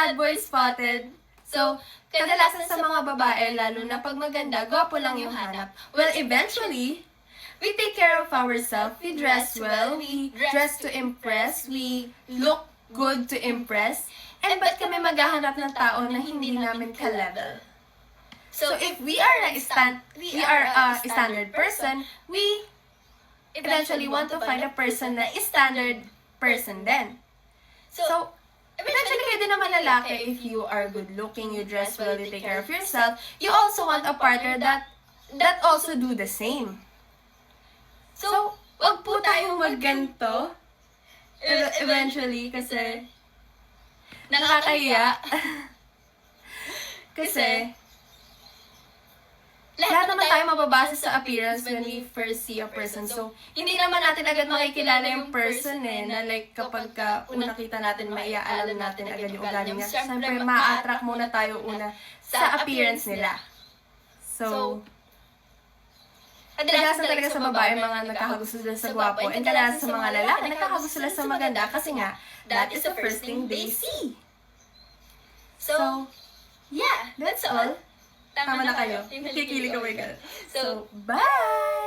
bad boy spotted. So, kadalasan sa mga babae, lalo na pag maganda, gwapo lang yung hanap. Well, eventually, we take care of ourselves. We dress well. We dress to impress. We look good to impress. And ba't kami maghahanap ng tao na hindi namin ka-level? So, if we are a standard person, we eventually want to find a person na standard person din. So, eventually kayo din naman lalaki, if you are good-looking, you dress well, you take care of yourself, you also want a partner that also do the same. So, wag po tayong magganto eventually kasi nakakahiya. Kasi lahat naman tayo mababasa sa appearance when we first see a person. So, hindi naman natin agad makikilala yung person na like kapag una kita natin, maiaalam natin agad yung ugali niya. Siyempre, ma-attract muna tayo una sa appearance nila. So, kadalasan talaga sa babae, mga nagkakagusto sila sa gwapo. And kadalasan sa mga lalaki, nagkakagusto sila sa maganda kasi nga, that is the first thing they see. So, yeah, that's all. Tama na kayo. Kikilig ka. So, bye!